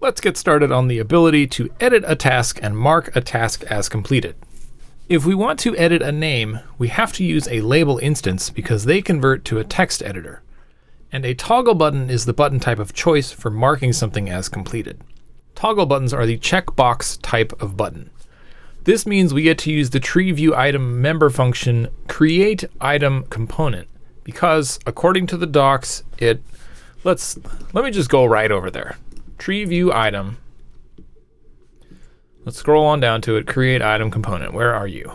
Let's get started on the ability to edit a task and mark a task as completed. If we want to edit a name, we have to use a label instance because they convert to a text editor. And a toggle button is the button type of choice for marking something as completed. Toggle buttons are the checkbox type of button. This means we get to use the TreeViewItem member function createItemComponent because according to the docs, let me just go right over there. TreeViewItem. Let's scroll on down to it. createItemComponent. Where are you?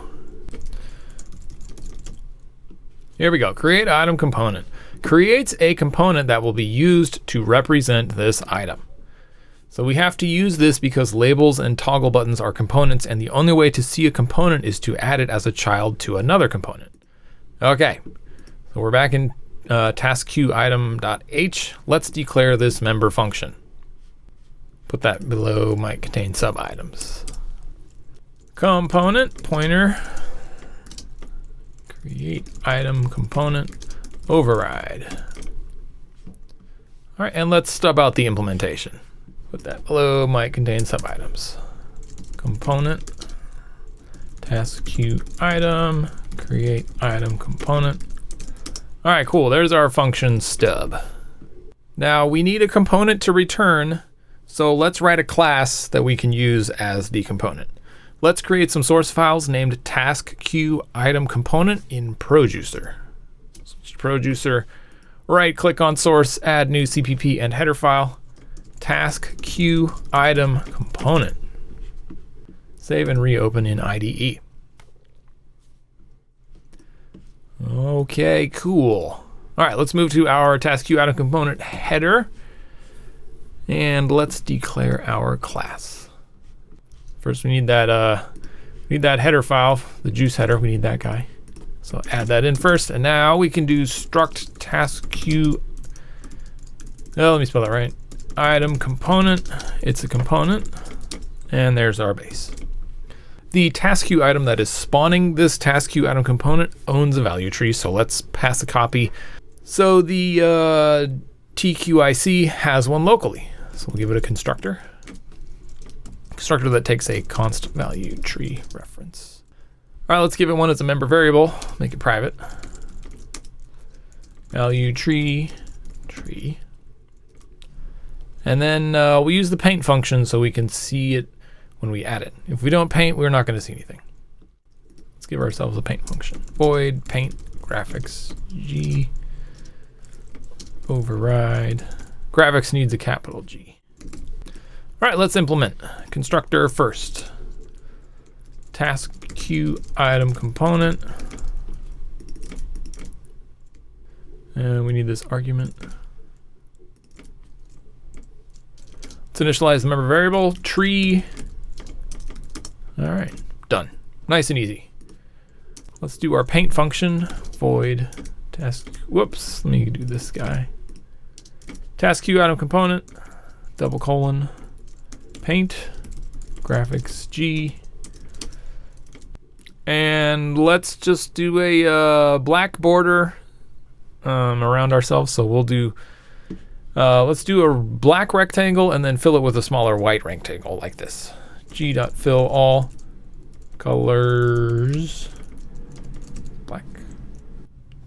Here we go. createItemComponent creates a component that will be used to represent this item. So we have to use this because labels and toggle buttons are components, and the only way to see a component is to add it as a child to another component. Okay, so we're back in TaskQueue item.h. Let's declare this member function. Put that below might contain sub items. Component pointer create item component override. All right, and let's stub out the implementation. Put that below might contain sub items. Component TaskQueue item create item component. All right, cool. There's our function stub. Now we need a component to return. So let's write a class that we can use as the component. Let's create some source files named TaskQueue item component in Producer. Switch to Producer, right click on source, add new CPP and header file, TaskQueue item component. Save and reopen in IDE. Okay, cool. All right, let's move to our TaskQueue item component header. And let's declare our class. First, we need that header file, the juice header. We need that guy. So add that in first, and now we can do struct TaskQueue. Oh, let me spell that right. Item component. It's a component, and there's our base. The TaskQueue item that is spawning this TaskQueue item component owns a value tree. So let's pass a copy. So the TQIC has one locally. So we'll give it a constructor that takes a const value tree reference. All right, let's give it one as a member variable, make it private. Value tree. And then we'll use the paint function so we can see it when we add it. If we don't paint, we're not going to see anything. Let's give ourselves a paint function. Void paint graphics G override. Graphics needs a capital G. All right, let's implement. Constructor first. TaskQueue item component. And we need this argument. Let's initialize the member variable, tree. All right, done. Nice and easy. Let's do our paint function, void task. Whoops, let me do this guy. TaskQueue item component, double colon, paint, graphics G. And let's just do a black border around ourselves. So we'll do, let's do a black rectangle and then fill it with a smaller white rectangle like this. G.fill all colors black.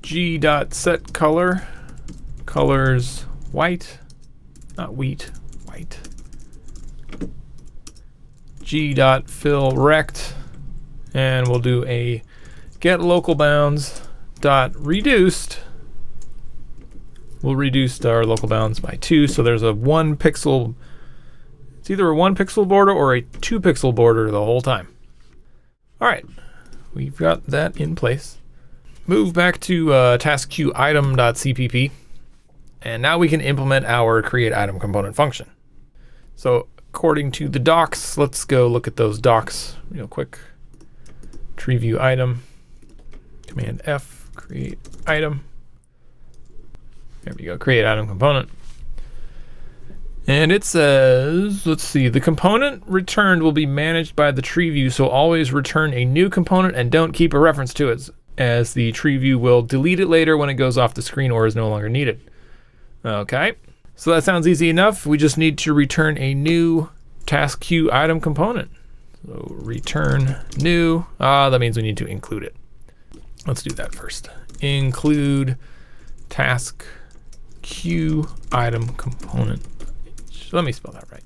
G.set color colors white, not wheat, white. G.fill rect, and we'll do a get local bounds dot reduced. We'll reduce our local bounds by 2, so there's a 1 pixel. It's either a 1 pixel border or a 2 pixel border the whole time. All right, we've got that in place. Move back to TaskQueue item.cpp, and now we can implement our create item component function. So according to the docs, let's go look at those docs real quick. TreeView item, Command F, create item. There we go, create item component. And it says, let's see, the component returned will be managed by the TreeView, so always return a new component and don't keep a reference to it, as the TreeView will delete it later when it goes off the screen or is no longer needed. Okay, So that sounds easy enough. We just need to return a new TaskQueue item component. So return new. That means we need to include it. Let's do that first. Include TaskQueue item component. Let me spell that right.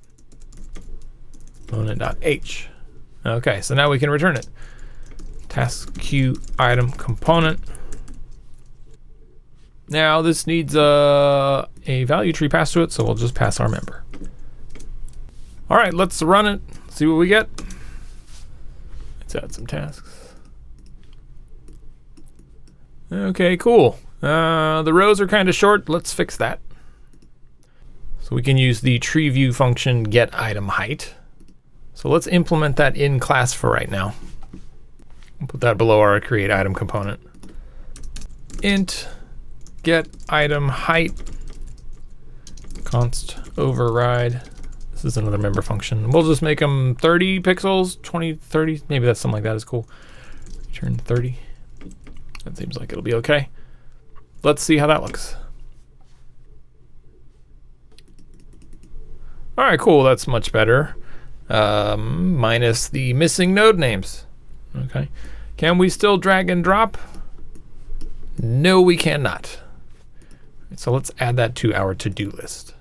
Component.h. Okay, so now we can return it. TaskQueue item component. Now this needs a value tree passed to it, so we'll just pass our member. All right, let's run it, see what we get. Let's add some tasks. Okay, cool. The rows are kind of short. Let's fix that. So we can use the tree view function get item height. So let's implement that in class for right now. We'll put that below our create item component. Int get item height const override. This is another member function. We'll just make them 30 pixels, 20, 30. Maybe that's something like that is cool. Return 30. That seems like it'll be okay. Let's see how that looks. All right, cool. That's much better. Minus the missing node names. Okay. Can we still drag and drop? No, we cannot. So let's add that to our to-do list.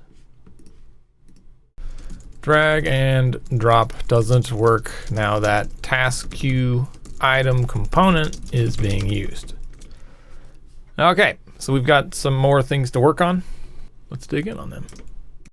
Drag and drop doesn't work now that TaskQueue item component is being used. Okay, so we've got some more things to work on. Let's dig in on them.